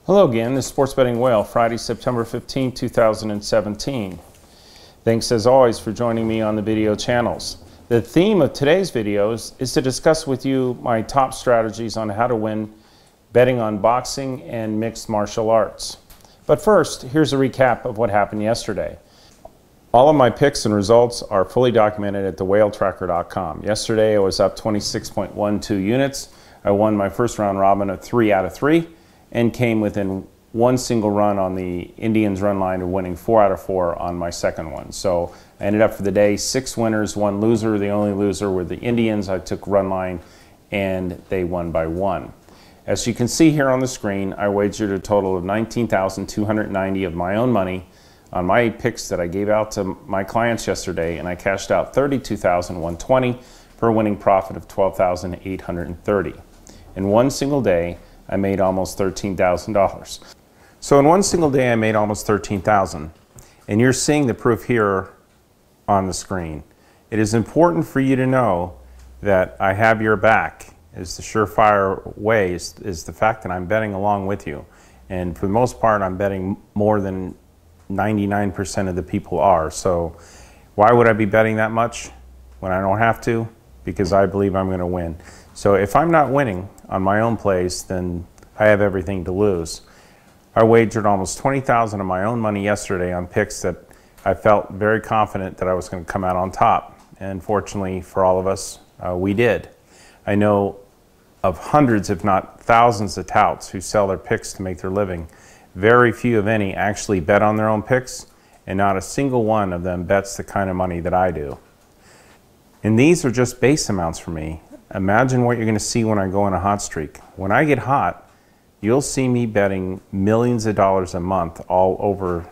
Hello again, this is Sports Betting Whale, Friday, September 15, 2017. Thanks as always for joining me on the video channels. The theme of today's videos is to discuss with you my top strategies on how to win betting on boxing and mixed martial arts. But first, here's a recap of what happened yesterday. All of my picks and results are fully documented at thewhaletracker.com. Yesterday I was up 26.12 units. I won my first round robin of 3 out of 3. And came within one single run on the Indians run line of winning 4 out of 4 on my second one. So I ended up for the day 6 winners, 1 loser. The only loser were the Indians. I took run line and they won by 1. As you can see here on the screen, I wagered a total of $19,290 of my own money on my picks that I gave out to my clients yesterday, and I cashed out $32,120 for a winning profit of $12,830. In one single day, I made almost $13,000. So in one single day, I made almost $13,000. And you're seeing the proof here on the screen. It is important for you to know that I have your back. Is the surefire way is the fact that I'm betting along with you. And for the most part, I'm betting more than 99% of the people are. So why would I be betting that much when I don't have to? Because I believe I'm going to win. So if I'm not winning on my own plays, then I have everything to lose. I wagered almost $20,000 of my own money yesterday on picks that I felt very confident that I was going to come out on top. And fortunately for all of us, we did. I know of hundreds, if not thousands, of touts who sell their picks to make their living. Very few, if any, actually bet on their own picks, and not a single one of them bets the kind of money that I do. And these are just base amounts for me. Imagine what you're going to see when I go on a hot streak. When I get hot, you'll see me betting millions of dollars a month all over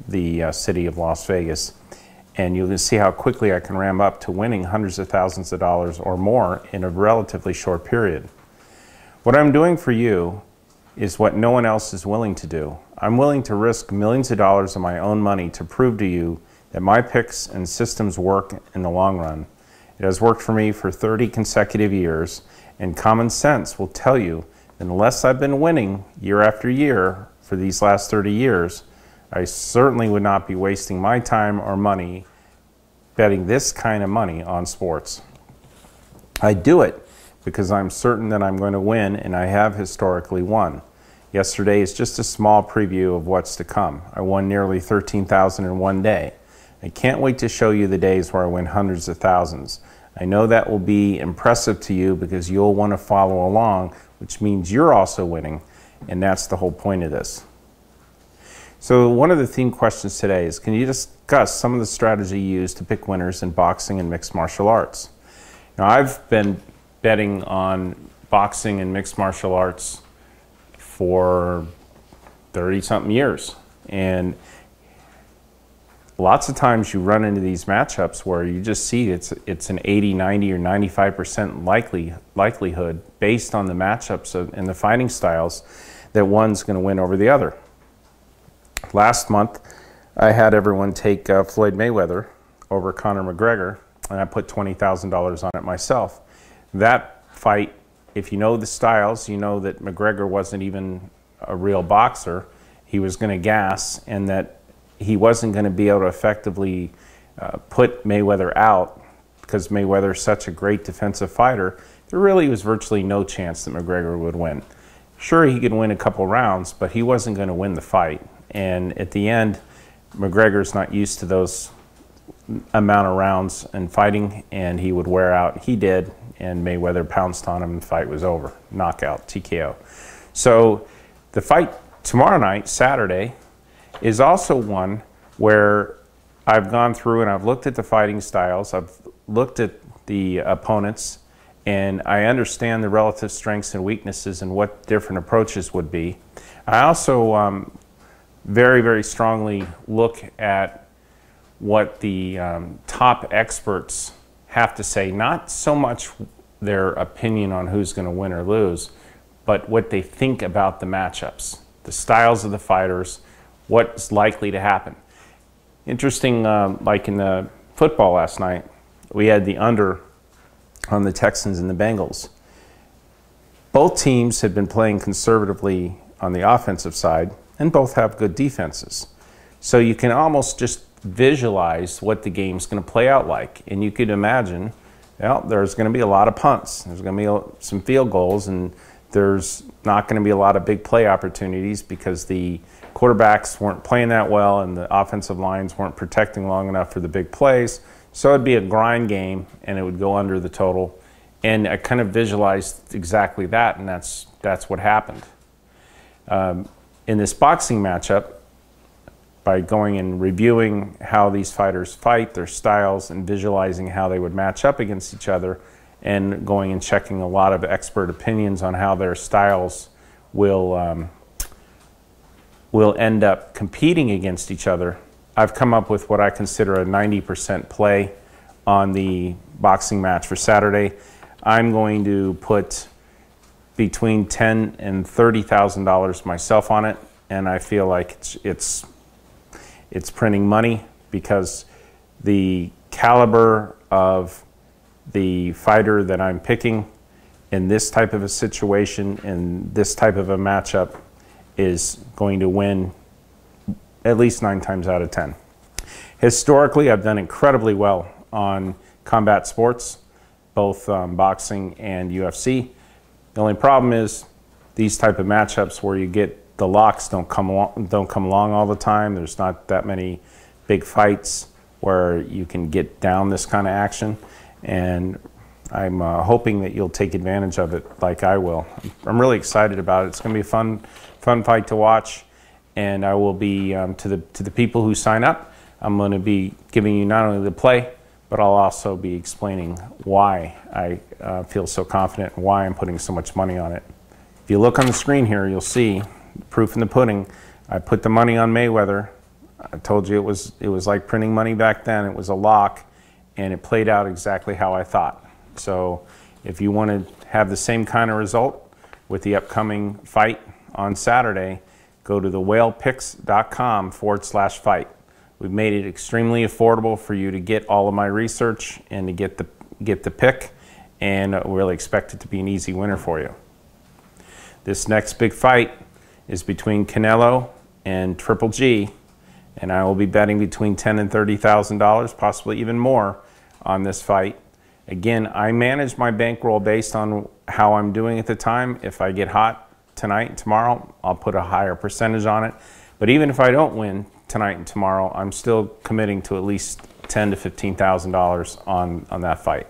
the city of Las Vegas. And you'll see how quickly I can ramp up to winning hundreds of thousands of dollars or more in a relatively short period. What I'm doing for you is what no one else is willing to do. I'm willing to risk millions of dollars of my own money to prove to you that my picks and systems work in the long run. It has worked for me for 30 consecutive years, and common sense will tell you that unless I've been winning year after year for these last 30 years, I certainly would not be wasting my time or money betting this kind of money on sports. I do it because I'm certain that I'm going to win, and I have historically won. Yesterday is just a small preview of what's to come. I won nearly $13,000 in one day. I can't wait to show you the days where I win hundreds of thousands. I know that will be impressive to you because you'll want to follow along, which means you're also winning, and that's the whole point of this. So one of the theme questions today is, can you discuss some of the strategy used to pick winners in boxing and mixed martial arts? Now, I've been betting on boxing and mixed martial arts for 30-something years, and lots of times you run into these matchups where you just see it's an 80, 90, or 95% likelihood based on the matchups and the fighting styles that one's going to win over the other. Last month, I had everyone take Floyd Mayweather over Conor McGregor, and I put $20,000 on it myself. That fight, if you know the styles, you know that McGregor wasn't even a real boxer. He was going to gas, and that he wasn't going to be able to effectively put Mayweather out because Mayweather's such a great defensive fighter. There really was virtually no chance that McGregor would win. Sure, he could win a couple rounds, but he wasn't going to win the fight. And at the end, McGregor's not used to those amount of rounds in fighting, and he would wear out. He did, and Mayweather pounced on him, and the fight was over. Knockout, TKO. So the fight tomorrow night, Saturday, is also one where I've gone through and I've looked at the fighting styles, I've looked at the opponents, and I understand the relative strengths and weaknesses and what different approaches would be. I also very, very strongly look at what the top experts have to say, not so much their opinion on who's going to win or lose, but what they think about the matchups, the styles of the fighters, what's likely to happen. Interesting, like in the football last night, we had the under on the Texans and the Bengals. Both teams had been playing conservatively on the offensive side, and both have good defenses. So you can almost just visualize what the game's going to play out like. And you could imagine, well, there's going to be a lot of punts. There's going to be some field goals, and there's not going to be a lot of big play opportunities because the quarterbacks weren't playing that well and the offensive lines weren't protecting long enough for the big plays. So it'd be a grind game, and it would go under the total. And I kind of visualized exactly that, and that's what happened. In this boxing matchup, by going and reviewing how these fighters fight, their styles, and visualizing how they would match up against each other, and going and checking a lot of expert opinions on how their styles will end up competing against each other, I've come up with what I consider a 90% play on the boxing match for Saturday. I'm going to put between $10,000 and $30,000 myself on it, and I feel like it's printing money because the caliber of the fighter that I'm picking in this type of a situation, in this type of a matchup, is going to win at least 9 times out of 10. Historically, I've done incredibly well on combat sports, both boxing and UFC. The only problem is these type of matchups where you get the locks don't come along all the time. There's not that many big fights where you can get down this kind of action, and I'm hoping that you'll take advantage of it like I will. I'm really excited about it. It's going to be a fun fight to watch, and I will be to the people who sign up, I'm going to be giving you not only the play, but I'll also be explaining why I feel so confident and why I'm putting so much money on it. If you look on the screen here, you'll see proof in the pudding. I put the money on Mayweather. I told you it was like printing money back then. It was a lock, and it played out exactly how I thought. So if you want to have the same kind of result with the upcoming fight on Saturday, go to thewhalepicks.com/fight. We've made it extremely affordable for you to get all of my research and to get the pick, and we really expect it to be an easy winner for you. This next big fight is between Canelo and Triple G, and I will be betting between $10,000 and $30,000, possibly even more, on this fight. Again, I manage my bankroll based on how I'm doing at the time. If I get hot tonight and tomorrow, I'll put a higher percentage on it. But even if I don't win tonight and tomorrow, I'm still committing to at least $10,000 to $15,000 on that fight.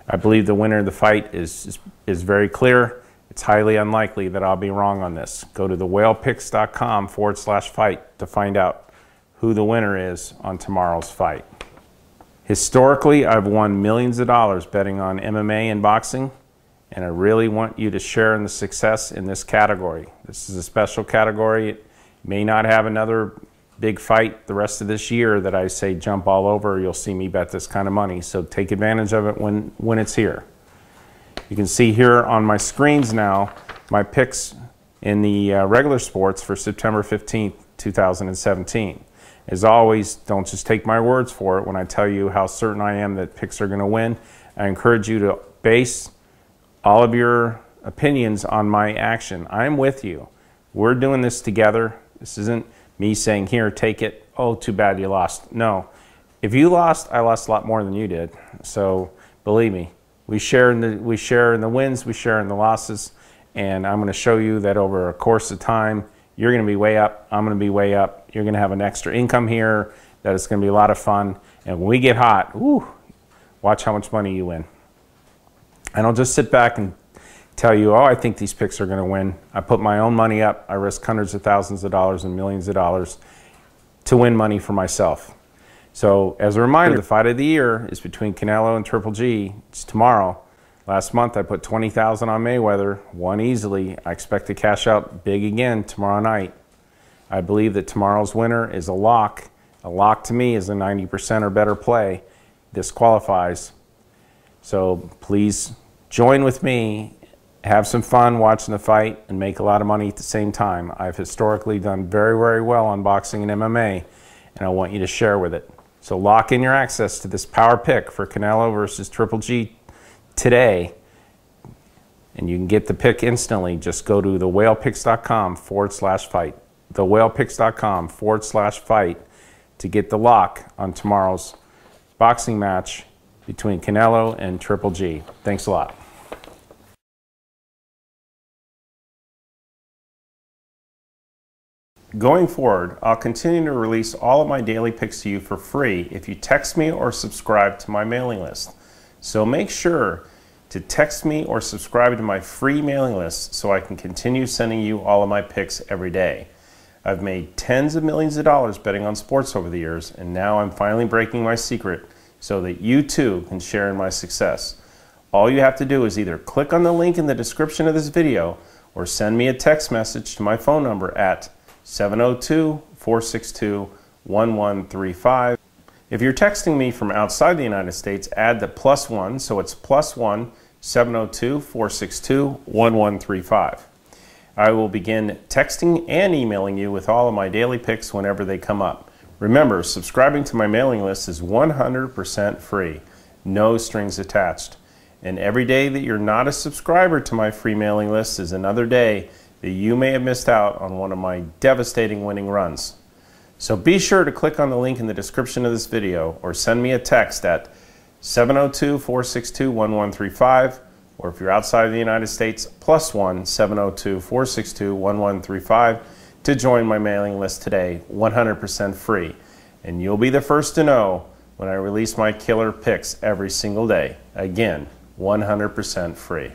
I believe the winner of the fight is very clear. It's highly unlikely that I'll be wrong on this. Go to thewhalepicks.com/fight to find out who the winner is on tomorrow's fight. Historically, I've won millions of dollars betting on MMA and boxing, and I really want you to share in the success in this category. This is a special category. It may not have another big fight the rest of this year that I say jump all over. You'll see me bet this kind of money, so take advantage of it when it's here. You can see here on my screens now my picks in the regular sports for September 15th, 2017. As always, don't just take my words for it when I tell you how certain I am that picks are going to win. I encourage you to base all of your opinions on my action. I'm with you. We're doing this together. This isn't me saying, here, take it. Oh, too bad you lost. No. If you lost, I lost a lot more than you did. So believe me, we share in the wins, we share in the losses, and I'm going to show you that over a course of time, you're going to be way up, I'm going to be way up, you're going to have an extra income here, that it's going to be a lot of fun, and when we get hot, woo, watch how much money you win. I don't just sit back and tell you, oh, I think these picks are going to win. I put my own money up, I risk hundreds of thousands of dollars and millions of dollars to win money for myself. So as a reminder, the fight of the year is between Canelo and Triple G. It's tomorrow. Last month I put $20,000 on Mayweather, won easily. I expect to cash out big again tomorrow night. I believe that tomorrow's winner is a lock. A lock to me is a 90% or better play. This qualifies. So please join with me, have some fun watching the fight, and make a lot of money at the same time. I've historically done very, very well on boxing and MMA, and I want you to share with it. So lock in your access to this power pick for Canelo versus Triple G today. and you can get the pick instantly. Just go to thewhalepicks.com/fight. thewhalepicks.com/fight to get the lock on tomorrow's boxing match between Canelo and Triple G. Thanks a lot. Going forward, I'll continue to release all of my daily picks to you for free if you text me or subscribe to my mailing list. So make sure to text me or subscribe to my free mailing list so I can continue sending you all of my picks every day. I've made tens of millions of dollars betting on sports over the years, and now I'm finally breaking my secret so that you too can share in my success. All you have to do is either click on the link in the description of this video or send me a text message to my phone number at 702-462-1135. If you're texting me from outside the United States, add the +1, so it's +1 702-462-1135. I will begin texting and emailing you with all of my daily picks whenever they come up. Remember, subscribing to my mailing list is 100% free, no strings attached. And every day that you're not a subscriber to my free mailing list is another day that you may have missed out on one of my devastating winning runs. So be sure to click on the link in the description of this video or send me a text at 702-462-1135, or if you're outside of the United States, +1 702-462-1135 to join my mailing list today, 100% free. And you'll be the first to know when I release my killer picks every single day. Again, 100% free.